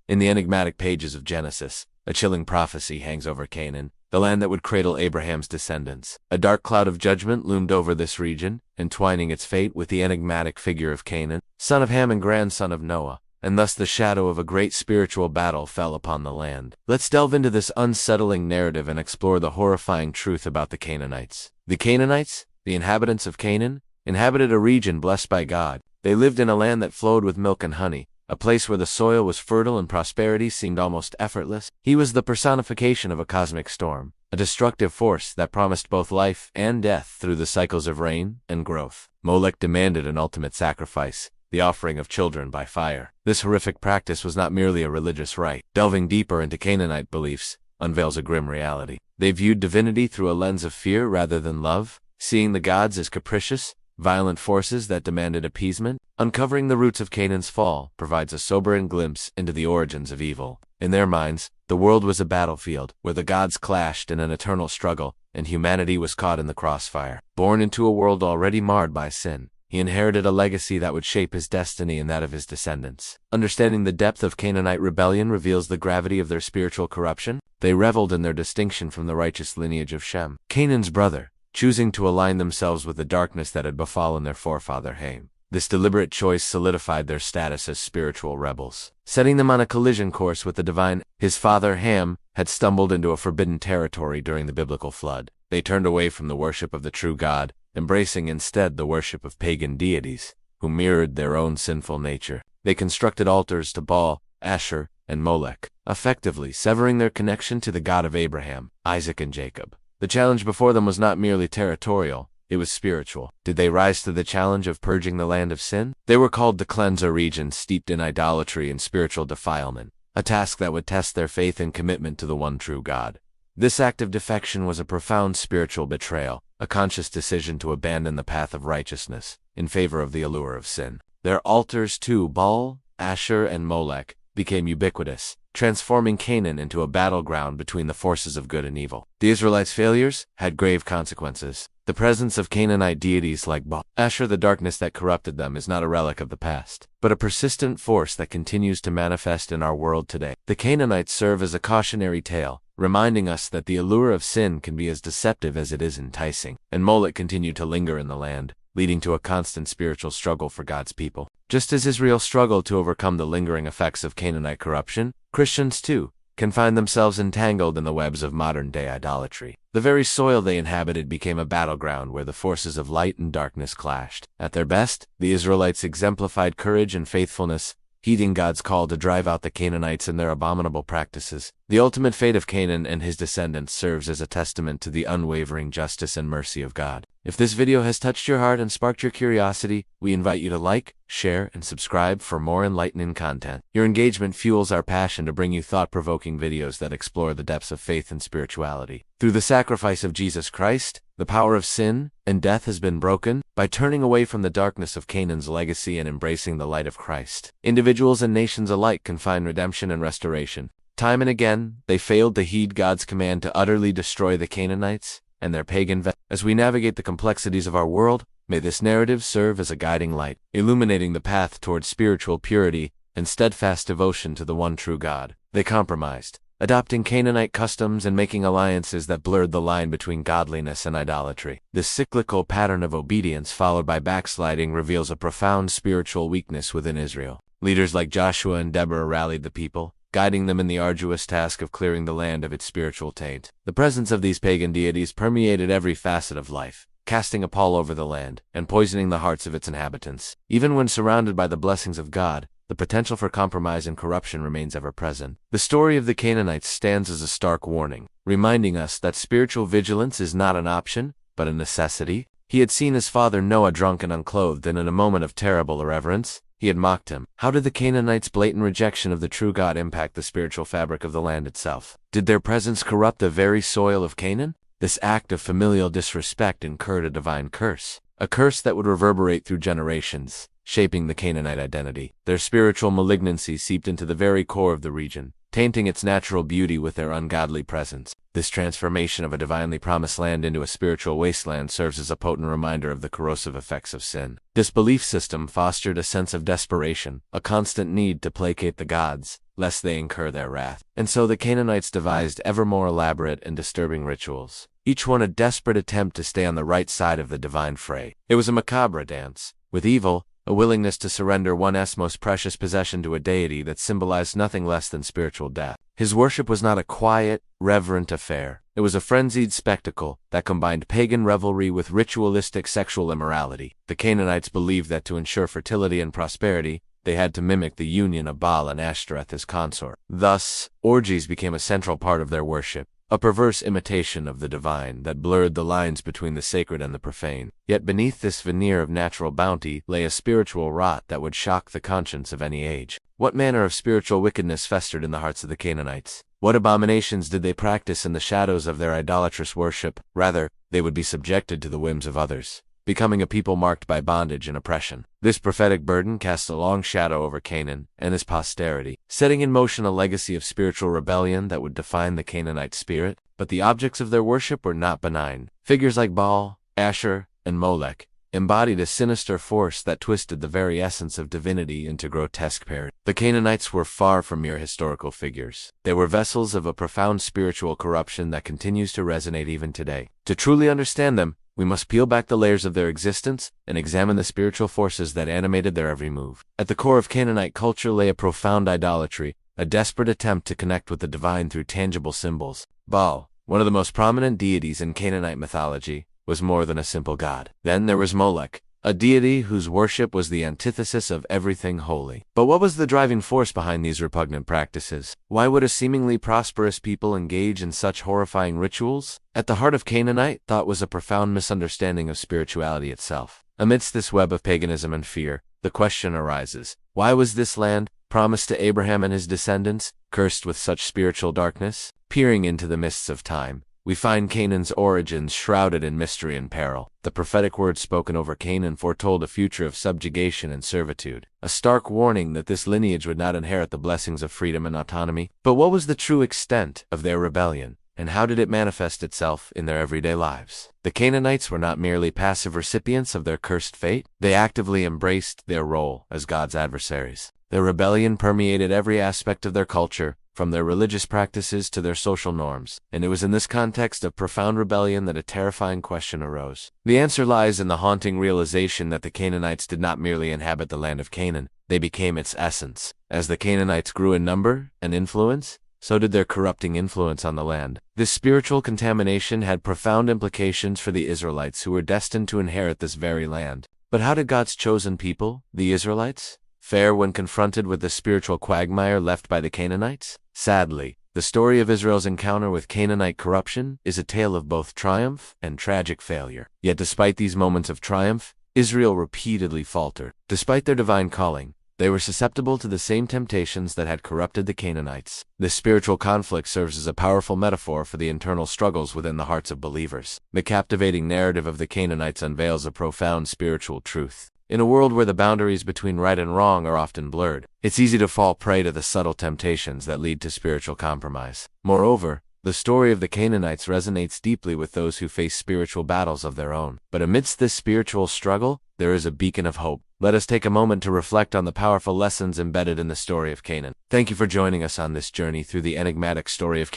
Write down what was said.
In the enigmatic pages of Genesis, a chilling prophecy hangs over Canaan, the land that would cradle Abraham's descendants. A dark cloud of judgment loomed over this region, entwining its fate with the enigmatic figure of Canaan, son of Ham and grandson of Noah, and thus the shadow of a great spiritual battle fell upon the land. Let's delve into this unsettling narrative and explore the horrifying truth about the Canaanites. The Canaanites, the inhabitants of Canaan, inhabited a region blessed by God. They lived in a land that flowed with milk and honey, a place where the soil was fertile and prosperity seemed almost effortless. He was the personification of a cosmic storm, a destructive force that promised both life and death through the cycles of rain and growth. Molech demanded an ultimate sacrifice, the offering of children by fire. This horrific practice was not merely a religious rite. Delving deeper into Canaanite beliefs unveils a grim reality. They viewed divinity through a lens of fear rather than love, seeing the gods as capricious, violent forces that demanded appeasement. Uncovering the roots of Canaan's fall provides a sobering glimpse into the origins of evil. In their minds, the world was a battlefield where the gods clashed in an eternal struggle, and humanity was caught in the crossfire. Born into a world already marred by sin, he inherited a legacy that would shape his destiny and that of his descendants. Understanding the depth of Canaanite rebellion reveals the gravity of their spiritual corruption. They reveled in their distinction from the righteous lineage of Shem, Canaan's brother, choosing to align themselves with the darkness that had befallen their forefather Ham. This deliberate choice solidified their status as spiritual rebels, setting them on a collision course with the divine. His father Ham had stumbled into a forbidden territory during the biblical flood. They turned away from the worship of the true God, embracing instead the worship of pagan deities, who mirrored their own sinful nature. They constructed altars to Baal, Asherah, and Molech, effectively severing their connection to the God of Abraham, Isaac, and Jacob. The challenge before them was not merely territorial, it was spiritual. Did they rise to the challenge of purging the land of sin? They were called to cleanse a region steeped in idolatry and spiritual defilement, a task that would test their faith and commitment to the one true God. This act of defection was a profound spiritual betrayal, a conscious decision to abandon the path of righteousness in favor of the allure of sin. Their altars to Baal, Asherah, and Molech became ubiquitous, transforming Canaan into a battleground between the forces of good and evil. The Israelites' failures had grave consequences. The presence of Canaanite deities like Baal, Asherah, the darkness that corrupted them, is not a relic of the past, but a persistent force that continues to manifest in our world today. The Canaanites serve as a cautionary tale, reminding us that the allure of sin can be as deceptive as it is enticing. And Molech continued to linger in the land, leading to a constant spiritual struggle for God's people. Just as Israel struggled to overcome the lingering effects of Canaanite corruption, Christians too can find themselves entangled in the webs of modern-day idolatry. The very soil they inhabited became a battleground where the forces of light and darkness clashed. At their best, the Israelites exemplified courage and faithfulness, heeding God's call to drive out the Canaanites and their abominable practices. The ultimate fate of Canaan and his descendants serves as a testament to the unwavering justice and mercy of God. If this video has touched your heart and sparked your curiosity, we invite you to like, share, and subscribe for more enlightening content. Your engagement fuels our passion to bring you thought-provoking videos that explore the depths of faith and spirituality. Through the sacrifice of Jesus Christ, the power of sin and death has been broken. By turning away from the darkness of Canaan's legacy and embracing the light of Christ, individuals and nations alike can find redemption and restoration. Time and again, they failed to heed God's command to utterly destroy the Canaanites and their pagan vestige. As we navigate the complexities of our world, may this narrative serve as a guiding light, illuminating the path towards spiritual purity and steadfast devotion to the one true God. They compromised, adopting Canaanite customs and making alliances that blurred the line between godliness and idolatry. This cyclical pattern of obedience followed by backsliding reveals a profound spiritual weakness within Israel. Leaders like Joshua and Deborah rallied the people, guiding them in the arduous task of clearing the land of its spiritual taint. The presence of these pagan deities permeated every facet of life, casting a pall over the land and poisoning the hearts of its inhabitants. Even when surrounded by the blessings of God, the potential for compromise and corruption remains ever present. The story of the Canaanites stands as a stark warning, reminding us that spiritual vigilance is not an option, but a necessity. He had seen his father Noah drunk and unclothed, and in a moment of terrible irreverence, he had mocked him. How did the Canaanites' blatant rejection of the true God impact the spiritual fabric of the land itself? Did their presence corrupt the very soil of Canaan? This act of familial disrespect incurred a divine curse, a curse that would reverberate through generations, shaping the Canaanite identity. Their spiritual malignancy seeped into the very core of the region, tainting its natural beauty with their ungodly presence. This transformation of a divinely promised land into a spiritual wasteland serves as a potent reminder of the corrosive effects of sin. This belief system fostered a sense of desperation, a constant need to placate the gods, lest they incur their wrath. And so the Canaanites devised ever more elaborate and disturbing rituals, each one a desperate attempt to stay on the right side of the divine fray. It was a macabre dance, with evil, a willingness to surrender one's most precious possession to a deity that symbolized nothing less than spiritual death. His worship was not a quiet, reverent affair. It was a frenzied spectacle that combined pagan revelry with ritualistic sexual immorality. The Canaanites believed that to ensure fertility and prosperity, they had to mimic the union of Baal and Asherah as consort. Thus, orgies became a central part of their worship, a perverse imitation of the divine that blurred the lines between the sacred and the profane. Yet beneath this veneer of natural bounty lay a spiritual rot that would shock the conscience of any age. What manner of spiritual wickedness festered in the hearts of the Canaanites? What abominations did they practice in the shadows of their idolatrous worship? Rather, they would be subjected to the whims of others, becoming a people marked by bondage and oppression. This prophetic burden cast a long shadow over Canaan and his posterity, setting in motion a legacy of spiritual rebellion that would define the Canaanite spirit. But the objects of their worship were not benign. Figures like Baal, Asherah, and Molech embodied a sinister force that twisted the very essence of divinity into grotesque parody. The Canaanites were far from mere historical figures. They were vessels of a profound spiritual corruption that continues to resonate even today. To truly understand them, we must peel back the layers of their existence and examine the spiritual forces that animated their every move. At the core of Canaanite culture lay a profound idolatry, a desperate attempt to connect with the divine through tangible symbols. Baal, one of the most prominent deities in Canaanite mythology, was more than a simple god. Then there was Molech, a deity whose worship was the antithesis of everything holy. But what was the driving force behind these repugnant practices? Why would a seemingly prosperous people engage in such horrifying rituals? At the heart of Canaanite thought was a profound misunderstanding of spirituality itself. Amidst this web of paganism and fear, the question arises, why was this land, promised to Abraham and his descendants, cursed with such spiritual darkness? Peering into the mists of time, we find Canaan's origins shrouded in mystery and peril. The prophetic words spoken over Canaan foretold a future of subjugation and servitude, a stark warning that this lineage would not inherit the blessings of freedom and autonomy. But what was the true extent of their rebellion, and how did it manifest itself in their everyday lives? The Canaanites were not merely passive recipients of their cursed fate. They actively embraced their role as God's adversaries. Their rebellion permeated every aspect of their culture, from their religious practices to their social norms. And it was in this context of profound rebellion that a terrifying question arose. The answer lies in the haunting realization that the Canaanites did not merely inhabit the land of Canaan, they became its essence. As the Canaanites grew in number and influence, so did their corrupting influence on the land. This spiritual contamination had profound implications for the Israelites who were destined to inherit this very land. But how did God's chosen people, the Israelites, fare when confronted with the spiritual quagmire left by the Canaanites? Sadly, the story of Israel's encounter with Canaanite corruption is a tale of both triumph and tragic failure. Yet despite these moments of triumph, Israel repeatedly faltered. Despite their divine calling, they were susceptible to the same temptations that had corrupted the Canaanites. This spiritual conflict serves as a powerful metaphor for the internal struggles within the hearts of believers. The captivating narrative of the Canaanites unveils a profound spiritual truth. In a world where the boundaries between right and wrong are often blurred, it's easy to fall prey to the subtle temptations that lead to spiritual compromise. Moreover, the story of the Canaanites resonates deeply with those who face spiritual battles of their own. But amidst this spiritual struggle, there is a beacon of hope. Let us take a moment to reflect on the powerful lessons embedded in the story of Canaan. Thank you for joining us on this journey through the enigmatic story of Canaan.